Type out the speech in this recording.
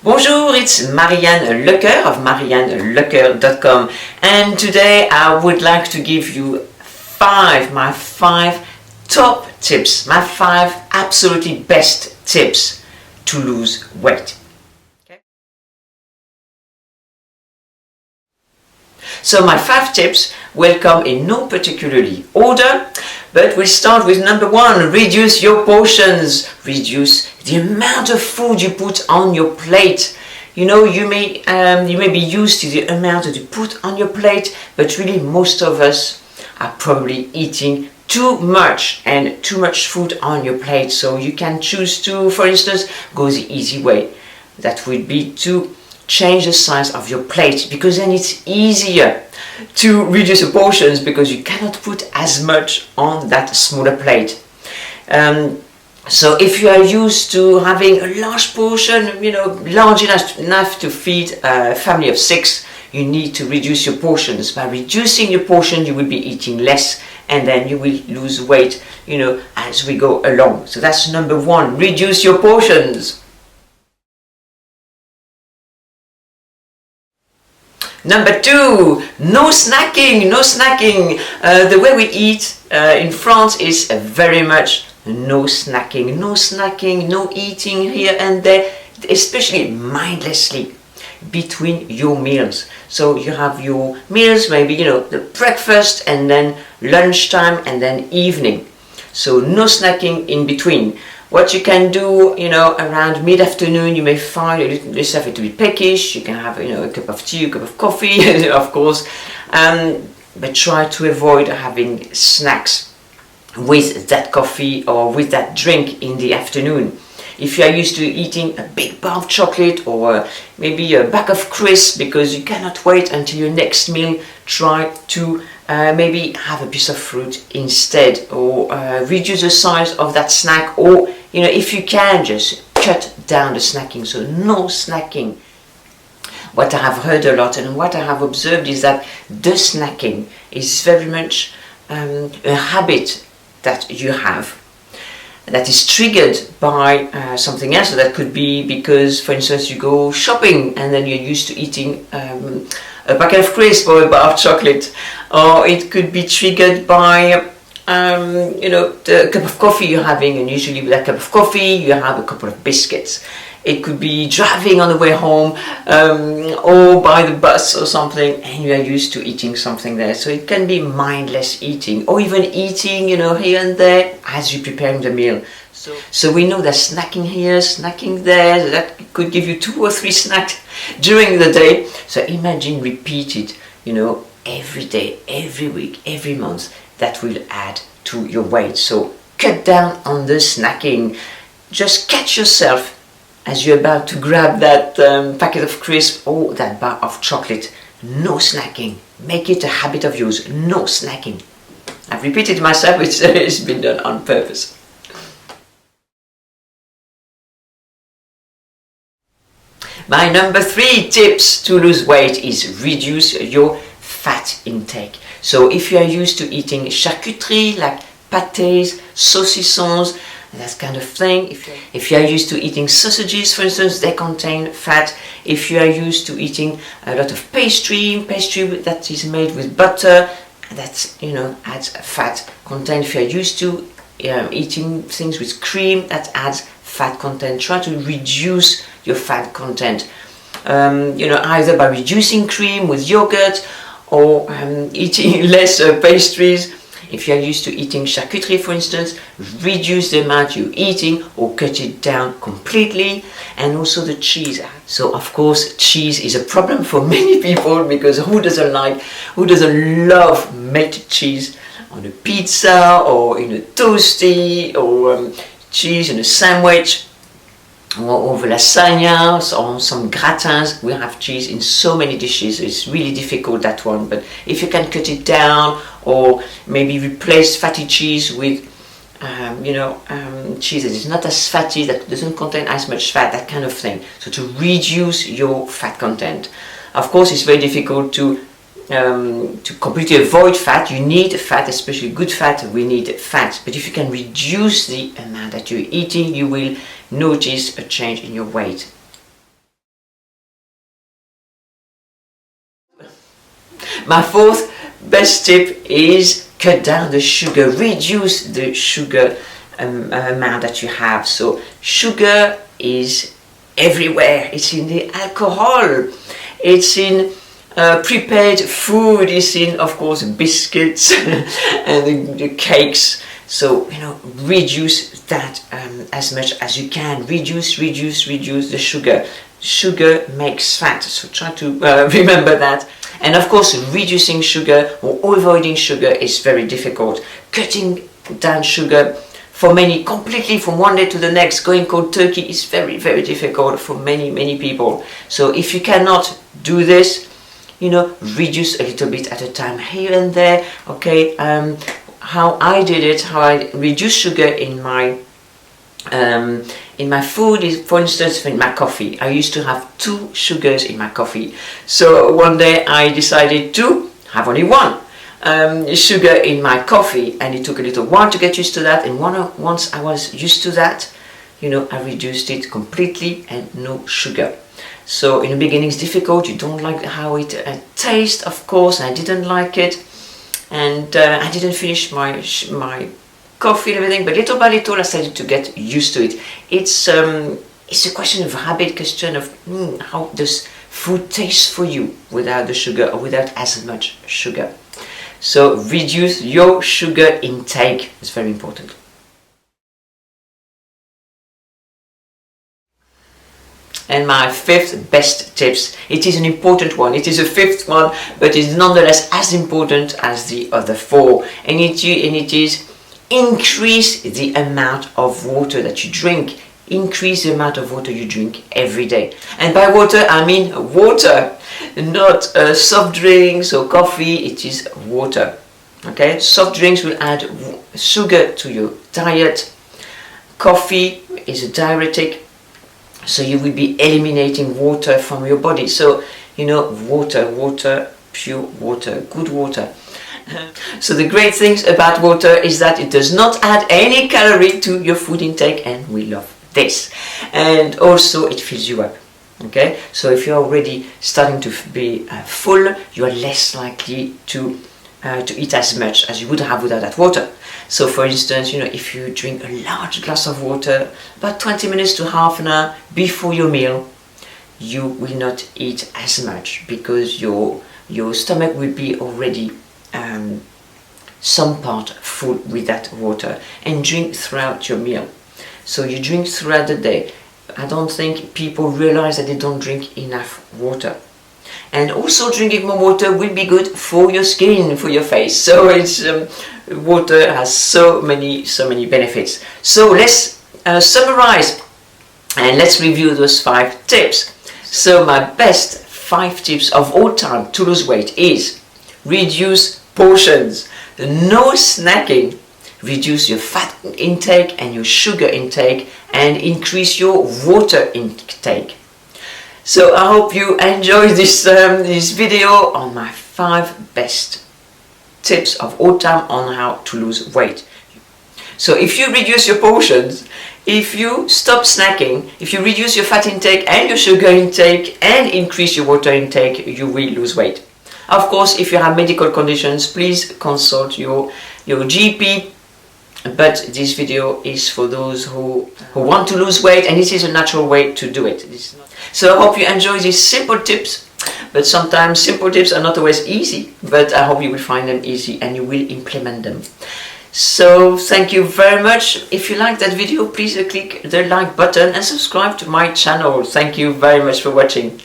Bonjour, it's Marianne Lecoeur of mariannelecoeur.com, and today I would like to give you my five top tips, my five absolutely best tips to lose weight. Okay. So my 5 tips will come in no particularly order, but we'll start with number 1. Reduce your portions. Reduce the amount of food you put on your plate. You know, you may be used to the amount that you put on your plate, but really most of us are probably eating too much food on your plate. So you can choose to, for instance, go the easy way. That would be to change the size of your plate, because then it's easier to reduce the portions because you cannot put as much on that smaller plate. So if you are used to having a large portion, large enough to feed a family of 6, you need to reduce your portions. By reducing your portion, you will be eating less, and then you will lose weight, as we go along. So that's number 1, reduce your portions. Number 2, no snacking. The way we eat in France is very much no snacking, no eating here and there, especially mindlessly between your meals. So you have your meals, maybe the breakfast, and then lunchtime, and then evening. So no snacking in between. What you can do, around mid-afternoon, you may find yourself a little bit peckish. You can have, a cup of tea, a cup of coffee, of course, but try to avoid having snacks with that coffee or with that drink in the afternoon. If you are used to eating a big bar of chocolate or maybe a bag of crisps because you cannot wait until your next meal, try to maybe have a piece of fruit instead, or reduce the size of that snack, or if you can, just cut down the snacking. So no snacking. What I have heard a lot and what I have observed is that the snacking is very much a habit that you have, that is triggered by something else. So that could be because, for instance, you go shopping and then you're used to eating a packet of crisps or a bar of chocolate, or it could be triggered by the cup of coffee you're having, and usually with that cup of coffee you have a couple of biscuits. It could be driving on the way home, or by the bus or something, and you are used to eating something there. So it can be mindless eating, or even eating, here and there as you're preparing the meal. So we know that snacking here, snacking there, that could give you 2 or 3 snacks during the day. So imagine repeated, every day, every week, every month. That will add to your weight. So cut down on the snacking. Just catch yourself as you're about to grab that packet of crisps or that bar of chocolate. No snacking. Make it a habit of yours. No snacking. I've repeated myself, it's been done on purpose. My number 3 tips to lose weight is reduce your fat intake. So if you are used to eating charcuterie like pâtés, saucissons, that kind of thing, if you are used to eating sausages, for instance, they contain fat. If you are used to eating a lot of pastry that is made with butter, that adds fat content. If you are used to eating things with cream, that adds fat content. Try to reduce your fat content, either by reducing cream with yogurt, or eating less pastries. If you are used to eating charcuterie, for instance, reduce the amount you're eating or cut it down completely. And also the cheese. So of course cheese is a problem for many people, because who doesn't love melted cheese on a pizza or in a toasty, or cheese in a sandwich, or over lasagna, or some gratins. We have cheese in so many dishes. It's really difficult, that one. But if you can cut it down, or maybe replace fatty cheese with cheese that is not as fatty, that doesn't contain as much fat, that kind of thing. So to reduce your fat content. Of course, it's very difficult to completely avoid fat. You need fat, especially good fat. We need fat. But if you can reduce the amount that you're eating, you will notice a change in your weight. My fourth best tip is cut down the sugar, reduce the sugar amount that you have. So sugar is everywhere. It's in the alcohol, it's in prepared food, it's in, of course, biscuits and the cakes. So, you know, reduce that as much as you can. Reduce the sugar. Sugar makes fat, so try to remember that. And of course, reducing sugar or avoiding sugar is very difficult. Cutting down sugar for many, completely from one day to the next, going cold turkey is very, very difficult for many people. So if you cannot do this, you know, reduce a little bit at a time, here and there. Okay, how I did it, how I reduced sugar in my food is, for instance, in my coffee. I used to have 2 sugars in my coffee. So one day I decided to have only 1 sugar in my coffee, and it took a little while to get used to that. And once I was used to that, you know, I reduced it completely and no sugar. So in the beginning it's difficult. You don't like how it tastes, of course. I didn't like it, and I didn't finish my coffee and everything, but little by little I started to get used to it. It's a question of habit, question of how does food taste for you without the sugar or without as much sugar. So reduce your sugar intake. It's very important. And my 5th best tips, it is an important one. It is a 5th one, but it's nonetheless as important as the other 4. And it is increase the amount of water that you drink. Increase the amount of water you drink every day. And by water, I mean water, not soft drinks or coffee. It is water. Okay, soft drinks will add sugar to your diet. Coffee is a diuretic, so you will be eliminating water from your body. So, you know, water, pure water, good water. So the great things about water is that it does not add any calorie to your food intake, and we love this. And also it fills you up. Okay, so if you're already starting to be full, you are less likely to eat as much as you would have without that water. So for instance, you know, if you drink a large glass of water about 20 minutes to half an hour before your meal, you will not eat as much because your stomach will be already some part full with that water. And drink throughout your meal. So you drink throughout the day. I don't think people realize that they don't drink enough water. And also drinking more water will be good for your skin, for your face. So it's water has so many benefits. So let's summarize and let's review those 5 tips. So my best 5 tips of all time to lose weight is reduce portions, no snacking, reduce your fat intake and your sugar intake, and increase your water intake. So I hope you enjoyed this video on my 5 best tips of all time on how to lose weight. So if you reduce your portions, if you stop snacking, if you reduce your fat intake and your sugar intake and increase your water intake, you will lose weight. Of course, if you have medical conditions, please consult your GP. But this video is for those who want to lose weight, and this is a natural way to do it. So I hope you enjoy these simple tips, but sometimes simple tips are not always easy, but I hope you will find them easy and you will implement them. So thank you very much. If you like that video, please click the like button and subscribe to my channel. Thank you very much for watching.